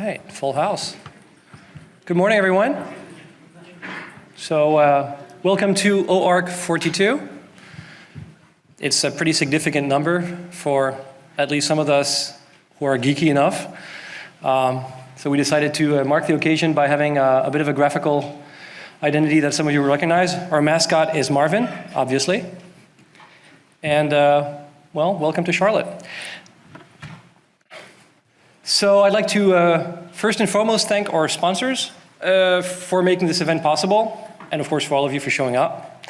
right, full house. Good morning, everyone. So welcome to OARC 42. It's a pretty significant number for at least some of us who are geeky enough. So we decided to mark the occasion by having a bit of a graphical identity that some of you will recognize. Our mascot is Marvin, obviously. And well, welcome to Charlotte. So I'd like to first and foremost thank our sponsors for making this event possible, and of course for all of you for showing up.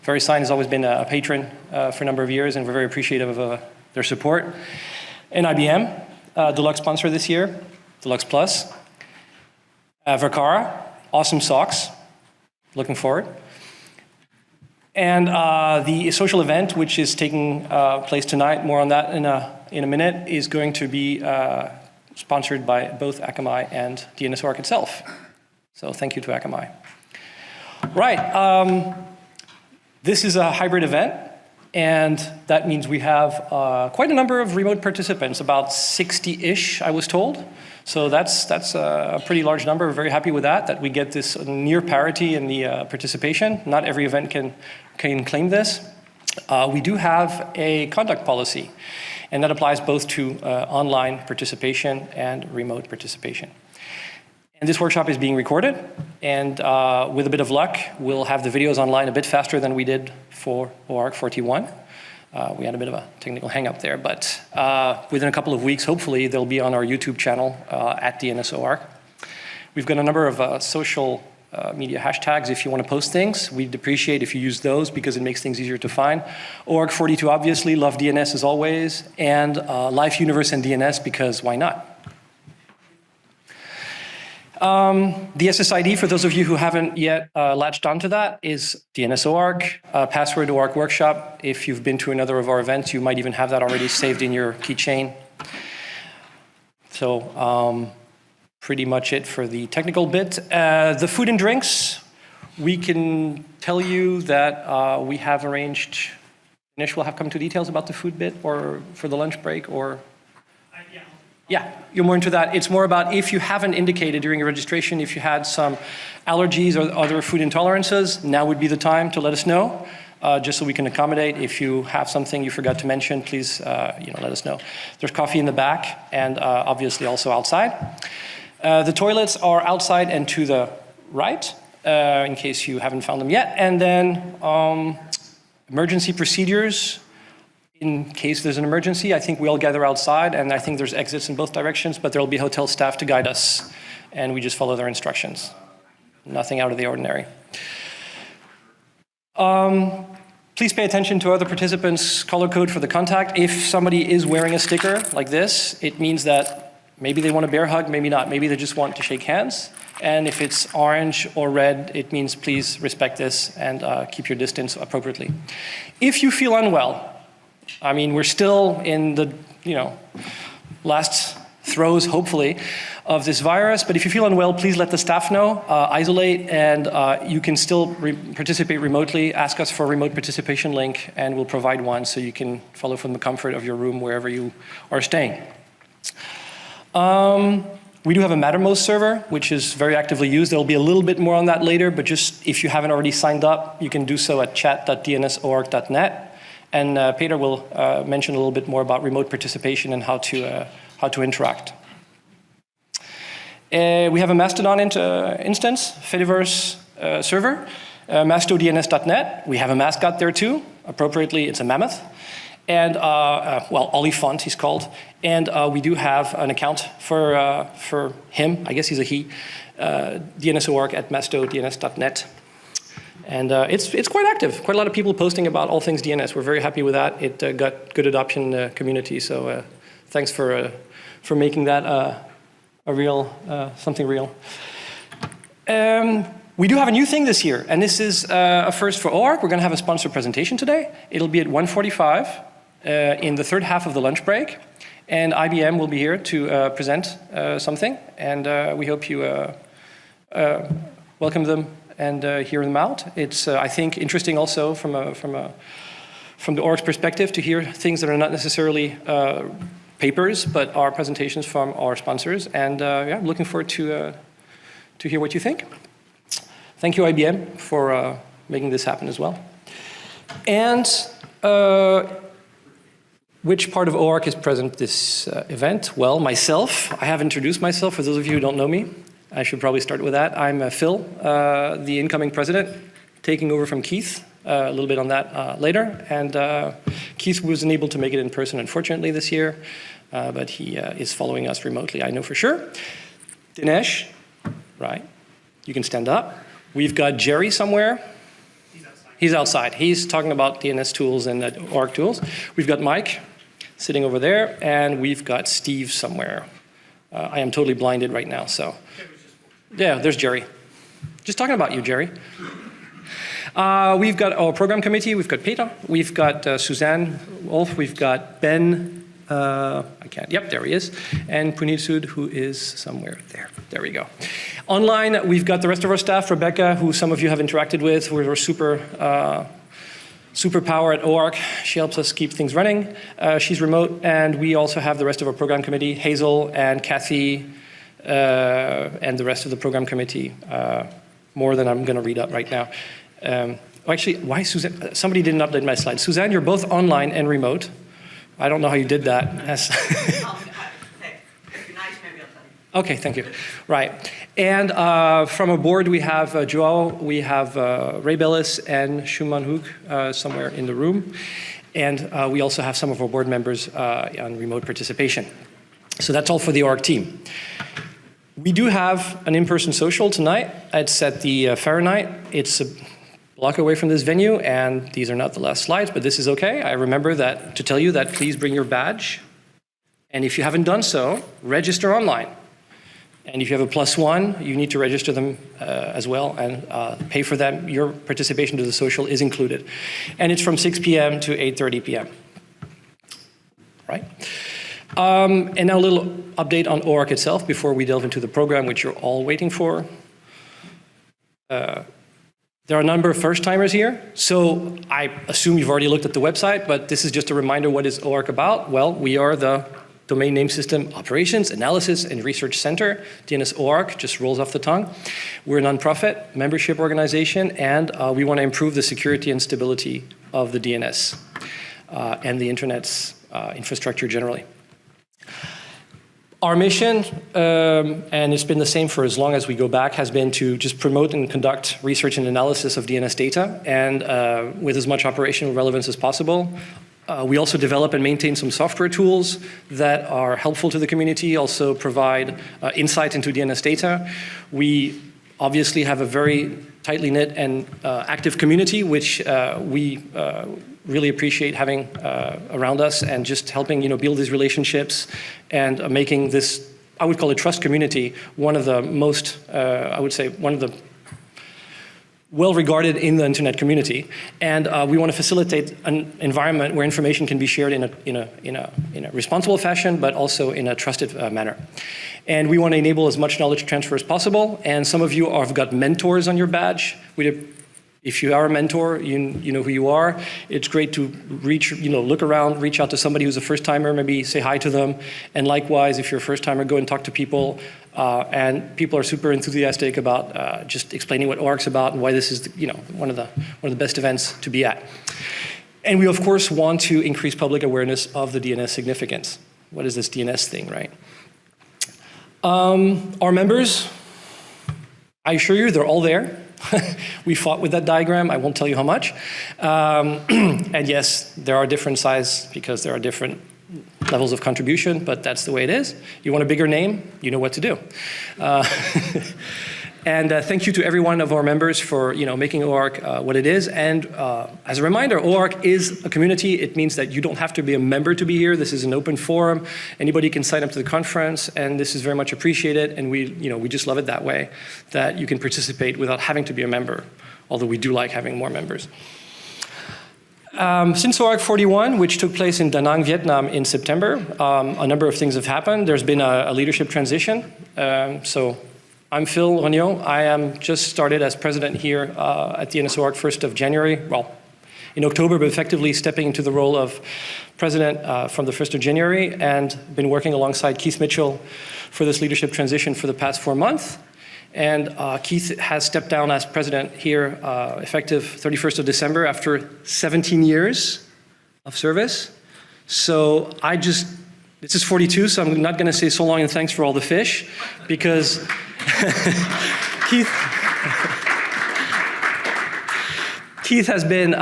VeriSign has always been a patron for a number of years, and we're very appreciative of their support. And IBM, Deluxe sponsor this year, Deluxe Plus. Verkara, awesome socks, looking forward. And the social event, which is taking place tonight, more on that in a minute, is going to be sponsored by both Akamai and DNS-OARC itself. So thank you to Akamai. Right, this is a hybrid event, and that means we have quite a number of remote participants, about 60-ish, I was told. So that's a pretty large number. We're very happy with that we get this near parity in the participation. Not every event can claim this. We do have a conduct policy, and that applies both to online participation and remote participation. And this workshop is being recorded, and with a bit of luck, we'll have the videos online a bit faster than we did for OARC 41. We had a bit of a technical hang-up there, but within a couple of weeks, hopefully, they'll be on our YouTube channel at DNS-OARC. We've got a number of social media hashtags if you want to post things. We'd appreciate if you use those because it makes things easier to find. OARC 42, obviously, love DNS as always, and Life, Universe, and DNS because why not? The SSID, for those of you who haven't yet latched onto that, is DNS-OARC, password OARC workshop. If you've been to another of our events, you might even have that already saved in your keychain. So pretty much it for the technical bit. The food and drinks, we can tell you that we have arranged, Denesh will have come to details about the food bit or for the lunch break or? Yeah, you're more into that. It's more about if you haven't indicated during your registration if you had some allergies or other food intolerances, now would be the time to let us know, just so we can accommodate. If you have something you forgot to mention, please let us know. There's coffee in the back and obviously also outside. The toilets are outside and to the right, in case you haven't found them yet. And then emergency procedures. In case there's an emergency, I think we all gather outside, and I think there's exits in both directions, but there'll be hotel staff to guide us, and we just follow their instructions. Nothing out of the ordinary. Please pay attention to other participants' color code for the contact. If somebody is wearing a sticker like this, it means that maybe they want a bear hug, maybe not. Maybe they just want to shake hands. And if it's orange or red, it means please respect this and keep your distance appropriately. If you feel unwell, I mean, we're still in the, last throes, hopefully, of this virus. But if you feel unwell, please let the staff know, isolate, and you can still participate remotely. Ask us for a remote participation link, and we'll provide one so you can follow from the comfort of your room wherever you are staying. We do have a Mattermost server, which is very actively used. There'll be a little bit more on that later, but just if you haven't already signed up, you can do so at chat.dns-oarc.net. And Peter will mention a little bit more about remote participation and how to interact. We have a Mastodon instance, Fediverse server, mastodns.net. We have a mascot there too. Appropriately, it's a mammoth. And, Olifant, he's called. And we do have an account for him, I guess he's a he, DNS-OARC at mastodns.net. And it's quite active. Quite a lot of people posting about all things DNS. We're very happy with that. It got good adoption in the community. So thanks for making that something real. We do have a new thing this year, and this is a first for OARC. We're going to have a sponsored presentation today. It'll be at 1:45 in the third half of the lunch break, and IBM will be here to present something. And we hope you welcome them and hear them out. It's, I think, interesting also from the OARC's perspective to hear things that are not necessarily papers, but are presentations from our sponsors. And yeah, I'm looking forward to hear what you think. Thank you, IBM, for making this happen as well. And which part of OARC is present at this event? Well, myself. I have introduced myself. For those of you who don't know me, I should probably start with that. I'm Phil, the incoming president, taking over from Keith. A little bit on that later. And Keith wasn't able to make it in person, unfortunately, this year, but he is following us remotely, I know for sure. Dinesh, right, you can stand up. We've got Jerry somewhere. He's outside. He's talking about DNS tools and OARC tools. We've got Mike sitting over there, and we've got Steve somewhere. I am totally blinded right now, so. Yeah, there's Jerry. Just talking about you, Jerry. We've got our program committee, we've got Peter, we've got Suzanne Wolf, we've got Ben, yep, there he is, and Puneet Sood, who is somewhere there. There we go. Online, we've got the rest of our staff, Rebecca, who some of you have interacted with, who is our superpower at OARC. She helps us keep things running. She's remote, and we also have the rest of our program committee, Hazel and Kathy, and the rest of the program committee, more than I'm gonna read up right now. Actually, why Suzanne? Somebody didn't update my slide. Suzanne, you're both online and remote. I don't know how you did that. Okay, thank you. Right. And from a board, we have Joao, we have Ray Bellis and Shuman Hook somewhere in the room. And we also have some of our board members on remote participation. So that's all for the OARC team. We do have an in-person social tonight. It's at the Fahrenheit. It's a block away from this venue, and these are not the last slides, but this is okay. I remember that to tell you that please bring your badge. And if you haven't done so, register online. And if you have a +1, you need to register them as well and pay for them. Your participation to the social is included. And it's from 6 p.m. to 8:30 p.m. Right? And now a little update on OARC itself before we delve into the program, which you're all waiting for. There are a number of first-timers here, so I assume you've already looked at the website, but this is just a reminder, what is OARC about? Well, we are the Domain Name System Operations, Analysis, and Research Center. DNS-OARC just rolls off the tongue. We're a nonprofit membership organization, and we want to improve the security and stability of the DNS and the Internet's infrastructure generally. Our mission, and it's been the same for as long as we go back, has been to just promote and conduct research and analysis of DNS data, and with as much operational relevance as possible. We also develop and maintain some software tools that are helpful to the community, also provide insight into DNS data. We obviously have a very tightly knit and active community, which we really appreciate having around us, and just helping build these relationships and making this, I would call it trust community, one of the most, I would say, one of the well-regarded in the internet community. And we want to facilitate an environment where information can be shared in a responsible fashion, but also in a trusted manner. And we want to enable as much knowledge transfer as possible. And some of you have got mentors on your badge. If you are a mentor, you know who you are. It's great to look around, reach out to somebody who's a first-timer, maybe say hi to them. And likewise, if you're a first-timer, go and talk to people. And people are super enthusiastic about just explaining what OARC's about and why this is one of the best events to be at. And we, of course, want to increase public awareness of the DNS significance. What is this DNS thing, right? Our members, I assure you, they're all there. We fought with that diagram. I won't tell you how much. And yes, there are different sizes because there are different levels of contribution, but that's the way it is. You want a bigger name, you know what to do. And thank you to every one of our members for making OARC what it is. And as a reminder, OARC is a community. It means that you don't have to be a member to be here. This is an open forum. Anybody can sign up to the conference, and this is very much appreciated. And we just love it that way, that you can participate without having to be a member, although we do like having more members. Since OARC 41, which took place in Da Nang, Vietnam in September, a number of things have happened. There's been a leadership transition. So I'm Phil Regnauld. I am just started as president here at DNS-OARC 1st of January. Well, in October, but effectively stepping into the role of president from the 1st of January, and been working alongside Keith Mitchell for this leadership transition for the past 4 months. And Keith has stepped down as president here effective 31st of December after 17 years of service. So this is 42, so I'm not gonna say so long and thanks for all the fish, because Keith has been,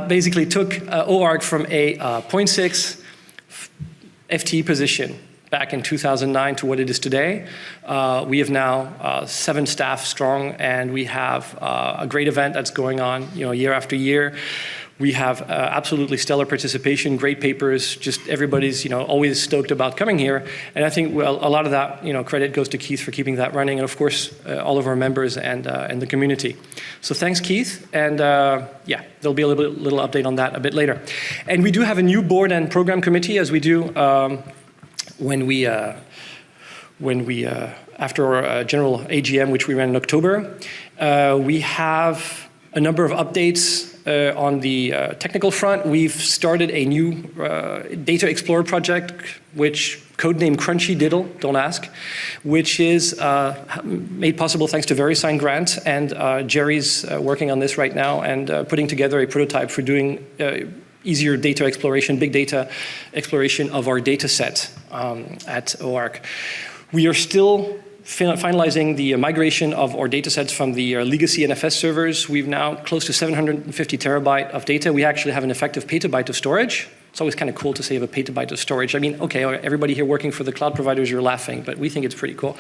basically took OARC from a 0.6 FTE position back in 2009 to what it is today. We have now 7 staff strong, and we have a great event that's going on, year after year. We have absolutely stellar participation, great papers, just everybody's always stoked about coming here. And I think a lot of that credit goes to Keith for keeping that running, and of course all of our members and the community. So thanks, Keith, and yeah, there'll be a little update on that a bit later. And we do have a new board and program committee, as we do when we after our general AGM, which we ran in October. We have a number of updates on the technical front. We've started a new Data Explorer project, which codenamed Crunchy Diddle, don't ask, which is made possible thanks to VeriSign grant, and Jerry's working on this right now and putting together a prototype for doing easier data exploration, big data exploration of our data set at OARC. We are still finalizing the migration of our data sets from the legacy NFS servers. We've now close to 750 terabyte of data. We actually have an effective petabyte of storage. It's always kind of cool to say you have a petabyte of storage. I mean, okay, everybody here working for the cloud providers, you're laughing, but we think it's pretty cool.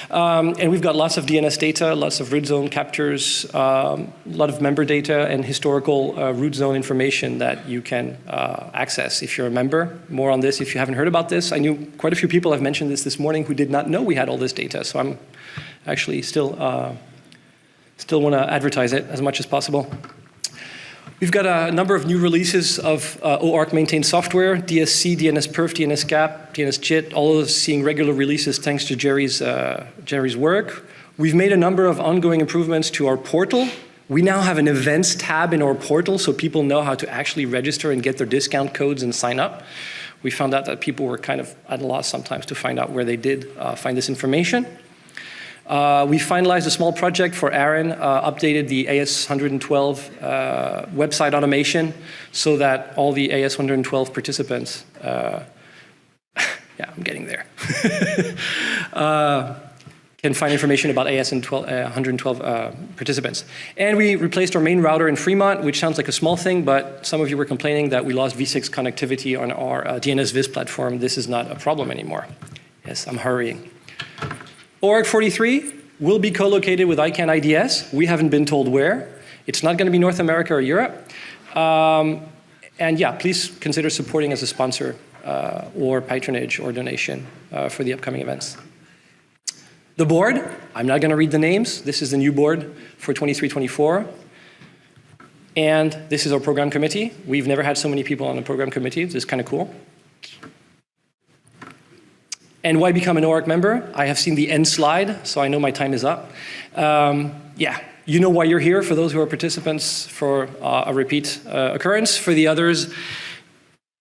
And we've got lots of DNS data, lots of root zone captures, a lot of member data and historical root zone information that you can access if you're a member. More on this if you haven't heard about this. I knew quite a few people have mentioned this morning who did not know we had all this data, so I'm actually still want to advertise it as much as possible. We've got a number of new releases of OARC maintained software, DSC, DNSPerf, DNSGAP, DNSJIT, all of those seeing regular releases thanks to Jerry's work. We've made a number of ongoing improvements to our portal. We now have an events tab in our portal so people know how to actually register and get their discount codes and sign up. We found out that people were kind of at a loss sometimes to find out where they did find this information. We finalized a small project for Aaron, updated the AS112 website automation so that all the AS112 participants, yeah, I'm getting there, can find information about AS112 participants. And we replaced our main router in Fremont, which sounds like a small thing, but some of you were complaining that we lost V6 connectivity on our DNS-Viz platform. This is not a problem anymore. Yes, I'm hurrying. OARC 43 will be co-located with ICANN IDS. We haven't been told where. It's not going to be North America or Europe. And yeah, please consider supporting as a sponsor or patronage or donation for the upcoming events. The board, I'm not going to read the names. This is the new board for 23-24. And this is our program committee. We've never had so many people on the program committee. This is kind of cool. And why become an OARC member? I have seen the end slide, so I know my time is up. Yeah, you know why you're here for those who are participants for a repeat occurrence. For the others,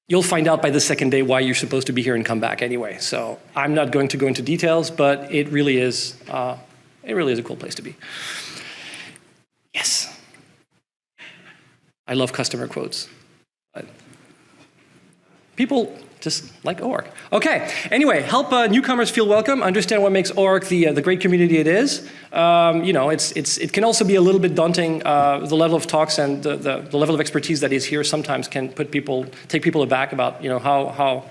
you'll find out by the second day why you're supposed to be here and come back anyway. So I'm not going to go into details, but it really is a cool place to be. Yes. I love customer quotes. But people just like OARC. Okay, anyway, help newcomers feel welcome, understand what makes OARC the great community it is. It can also be a little bit daunting, the level of talks and the level of expertise that is here sometimes can take people aback about how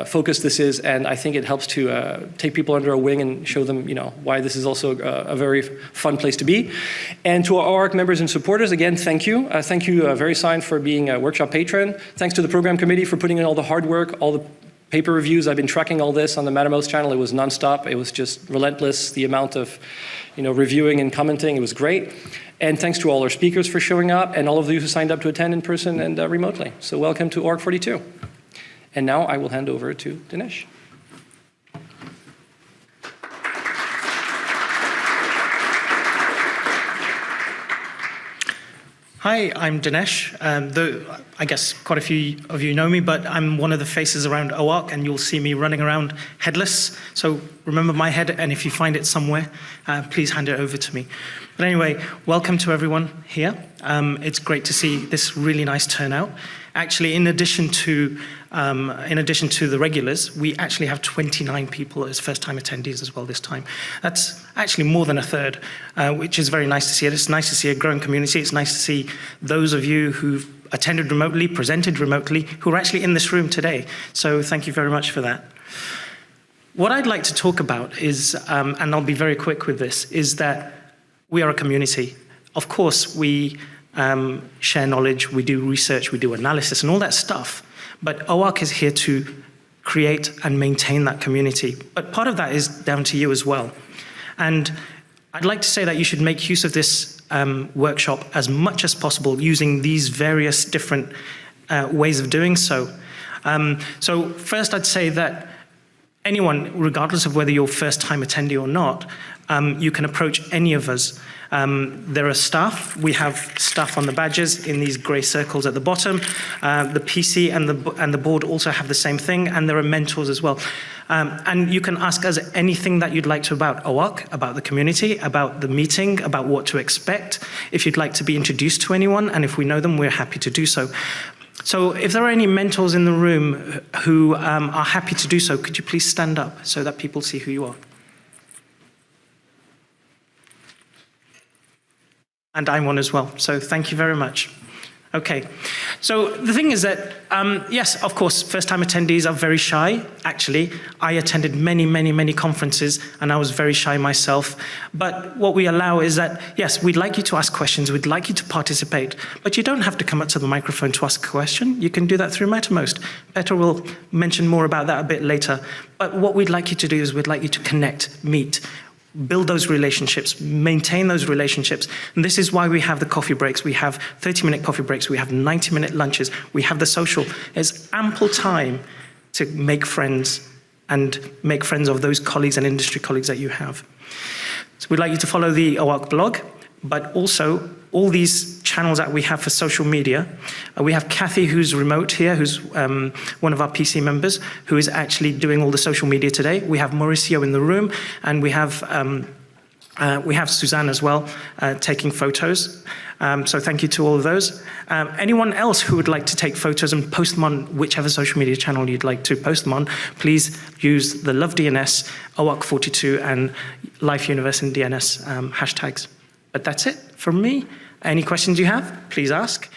focused this is, and I think it helps to take people under a wing and show them why this is also a very fun place to be. And to our OARC members and supporters, again, thank you. Thank you, VeriSign, for being a workshop patron. Thanks to the program committee for putting in all the hard work, all the paper reviews. I've been tracking all this on the Mattermost channel. It was nonstop. It was just relentless, the amount of reviewing and commenting. It was great. And thanks to all our speakers for showing up and all of you who signed up to attend in person and remotely. So welcome to OARC 42. And now I will hand over to Denesh. Hi, I'm Denesh. I guess quite a few of you know me, but I'm one of the faces around OARC, and you'll see me running around headless. So remember my head, and if you find it somewhere, please hand it over to me. But anyway, welcome to everyone here. It's great to see this really nice turnout. Actually, in addition to the regulars, we actually have 29 people as first-time attendees as well this time. That's actually more than a third, which is very nice to see. It's nice to see a growing community. It's nice to see those of you who've attended remotely, presented remotely, who are actually in this room today. So thank you very much for that. What I'd like to talk about is, and I'll be very quick with this, is that we are a community. Of course, we share knowledge, we do research, we do analysis and all that stuff. But OARC is here to create and maintain that community. But part of that is down to you as well. And I'd like to say that you should make use of this workshop as much as possible using these various different ways of doing so. So first I'd say that anyone, regardless of whether you're first-time attendee or not, you can approach any of us. There are staff. We have staff on the badges in these grey circles at the bottom. The PC and the board also have the same thing, and there are mentors as well. And you can ask us anything that you'd like to about OARC, about the community, about the meeting, about what to expect. If you'd like to be introduced to anyone, and if we know them, we're happy to do so. So if there are any mentors in the room who are happy to do so, could you please stand up so that people see who you are? And I'm one as well, so thank you very much. Okay, so the thing is that, yes, of course, first-time attendees are very shy. Actually, I attended many conferences, and I was very shy myself. But what we allow is that, yes, we'd like you to ask questions, we'd like you to participate, but you don't have to come up to the microphone to ask a question. You can do that through Mattermost. Petter will mention more about that a bit later. But what we'd like you to do is we'd like you to connect, meet, build those relationships, maintain those relationships. And this is why we have the coffee breaks. We have 30-minute coffee breaks. We have 90-minute lunches. We have the social. There's ample time to make friends and make friends of those colleagues and industry colleagues that you have. So we'd like you to follow the OARC blog, but also all these channels that we have for social media. We have Kathy, who's remote here, who's one of our PC members, who is actually doing all the social media today. We have Mauricio in the room, and we have Suzanne as well, taking photos. So thank you to all of those. Anyone else who would like to take photos and post them on whichever social media channel you'd like to post them on, please use the Love DNS, OARC42, and Life Universe and DNS hashtags. But that's it from me. Any questions you have, please ask.